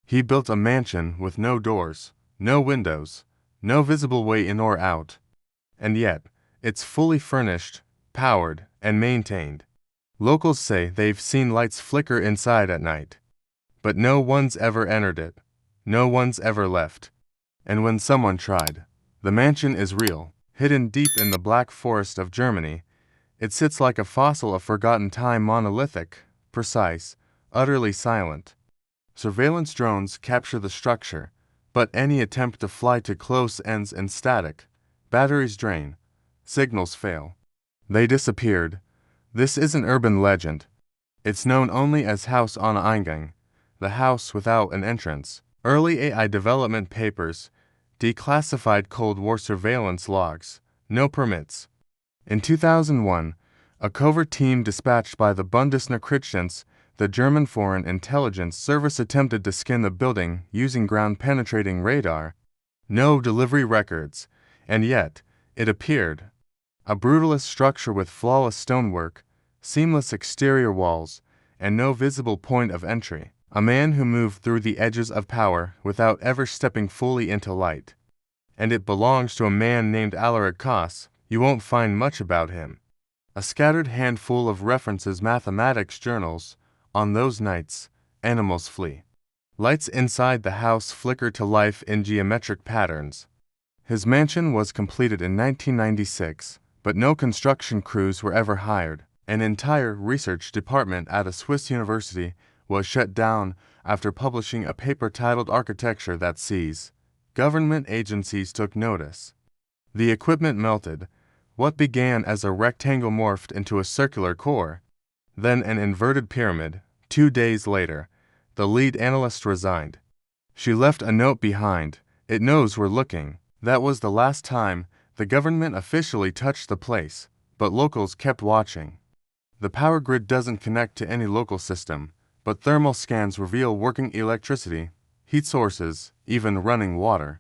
He built a mansion with no doors, no windows, no visible way in or out. And yet, it's fully furnished, powered, and maintained. Locals say they've seen lights flicker inside at night. But no one's ever entered it. No one's ever left. And when someone tried, the mansion is real, hidden deep in the Black Forest of Germany. It sits like a fossil of forgotten time, monolithic, precise, utterly silent. Surveillance drones capture the structure, but any attempt to fly too close ends in static. Batteries drain. Signals fail. They disappeared. This is an urban legend. It's known only as Haus ohne Eingang, the house without an entrance. Early AI development papers, declassified Cold War surveillance logs, no permits. In 2001, a covert team dispatched by the Bundesnachrichtendienst, the German Foreign Intelligence Service, attempted to scan the building using ground-penetrating radar. No delivery records, and yet, it appeared. A brutalist structure with flawless stonework, seamless exterior walls, and no visible point of entry. A man who moved through the edges of power without ever stepping fully into light. And it belongs to a man named Alaric Koss. You won't find much about him. A scattered handful of references, mathematics journals. On those nights, animals flee. Lights inside the house flicker to life in geometric patterns. His mansion was completed in 1996, but no construction crews were ever hired. An entire research department at a Swiss university was shut down after publishing a paper titled Architecture That Sees. Government agencies took notice. The equipment melted. What began as a rectangle morphed into a circular core, then an inverted pyramid. 2 days later, the lead analyst resigned. She left a note behind. It knows we're looking. That was the last time the government officially touched the place, but locals kept watching. The power grid doesn't connect to any local system, but thermal scans reveal working electricity, heat sources, even running water.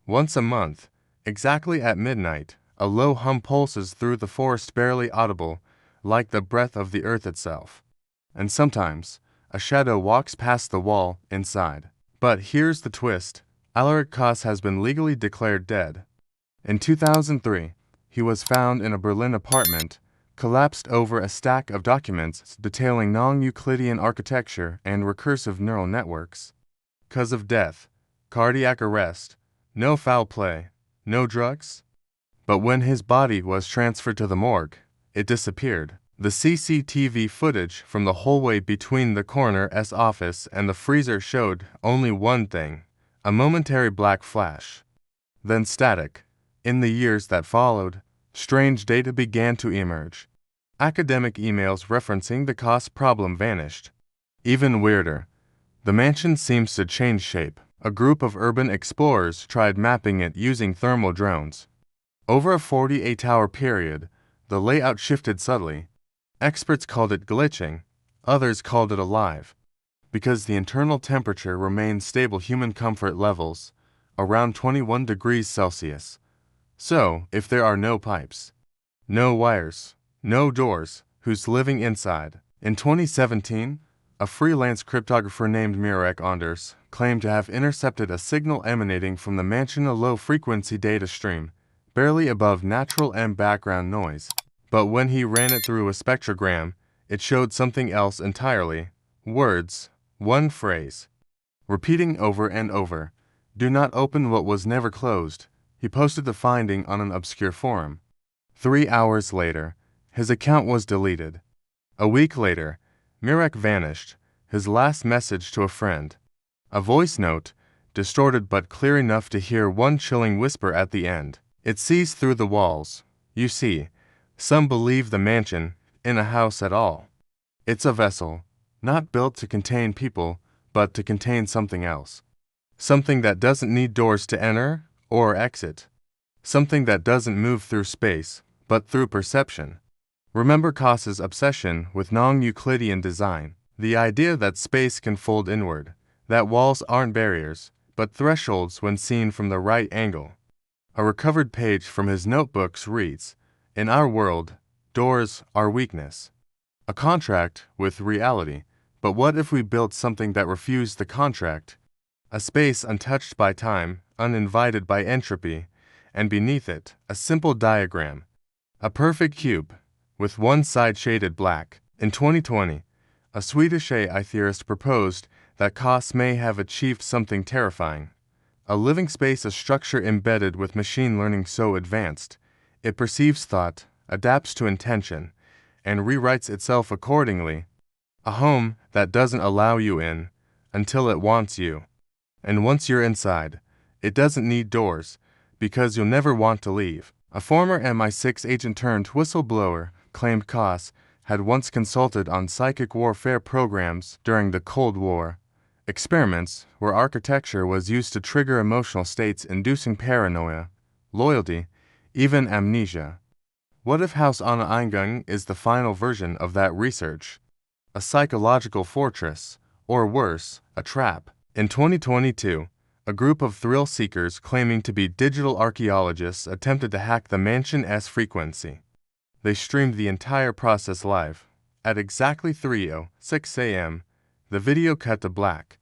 Once a month, exactly at midnight, a low hum pulses through the forest, barely audible, like the breath of the earth itself. And sometimes, a shadow walks past the wall inside. But here's the twist. Alaric Koss has been legally declared dead. In 2003, he was found in a Berlin apartment, collapsed over a stack of documents detailing non-Euclidean architecture and recursive neural networks. Cause of death, cardiac arrest, no foul play, no drugs. But when his body was transferred to the morgue, it disappeared. The CCTV footage from the hallway between the coroner's office and the freezer showed only one thing, a momentary black flash. Then static. In the years that followed, strange data began to emerge. Academic emails referencing the Koss problem vanished. Even weirder, the mansion seems to change shape. A group of urban explorers tried mapping it using thermal drones. Over a 48-hour period, the layout shifted subtly. Experts called it glitching, others called it alive. Because the internal temperature remained stable, human comfort levels, around 21 degrees Celsius. So, if there are no pipes, no wires, no doors, who's living inside? In 2017, a freelance cryptographer named Mirek Anders claimed to have intercepted a signal emanating from the mansion, a low-frequency data stream, barely above natural M background noise. But when he ran it through a spectrogram, it showed something else entirely. Words, one phrase, repeating over and over. Do not open what was never closed. He posted the finding on an obscure forum. 3 hours later, his account was deleted. A week later, Mirek vanished, his last message to a friend. A voice note, distorted but clear enough to hear one chilling whisper at the end. It sees through the walls. You see, some believe the mansion in a house at all. It's a vessel, not built to contain people, but to contain something else. Something that doesn't need doors to enter or exit. Something that doesn't move through space, but through perception. Remember Koss's obsession with non-Euclidean design, the idea that space can fold inward, that walls aren't barriers, but thresholds when seen from the right angle. A recovered page from his notebooks reads, "In our world, doors are weakness. A contract with reality. But what if we built something that refused the contract? a space untouched by time, uninvited by entropy, and beneath it, a simple diagram, a perfect cube, with one side shaded black. In 2020, a Swedish AI theorist proposed that COS may have achieved something terrifying. A living space, a structure embedded with machine learning so advanced, it perceives thought, adapts to intention, and rewrites itself accordingly. A home that doesn't allow you in until it wants you. And once you're inside, it doesn't need doors, because you'll never want to leave. A former MI6 agent turned whistleblower claimed COS had once consulted on psychic warfare programs during the Cold War, experiments where architecture was used to trigger emotional states inducing paranoia, loyalty, even amnesia. What if Haus Anna Eingang is the final version of that research? A psychological fortress, or worse, a trap. In 2022, a group of thrill-seekers claiming to be digital archaeologists attempted to hack the mansion's frequency. They streamed the entire process live. At exactly 3:06 a.m., the video cut to black.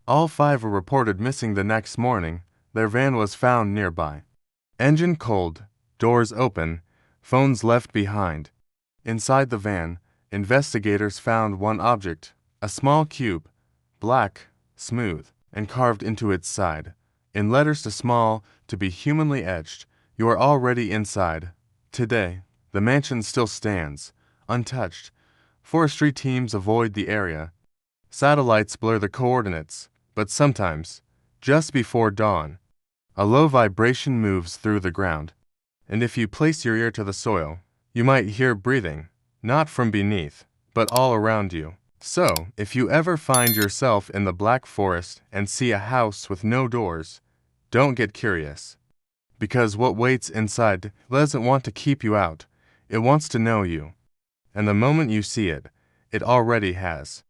All 5 were reported missing the next morning. Their van was found nearby. Engine cold, doors open, phones left behind. Inside the van, investigators found one object, a small cube, black, smooth, and carved into its side. In letters too small to be humanly etched, you are already inside. Today, the mansion still stands, untouched. Forestry teams avoid the area. Satellites blur the coordinates, but sometimes, just before dawn, a low vibration moves through the ground. And if you place your ear to the soil, you might hear breathing, not from beneath, but all around you. So, if you ever find yourself in the Black Forest and see a house with no doors, don't get curious. Because what waits inside doesn't want to keep you out, it wants to know you. And the moment you see it, it already has.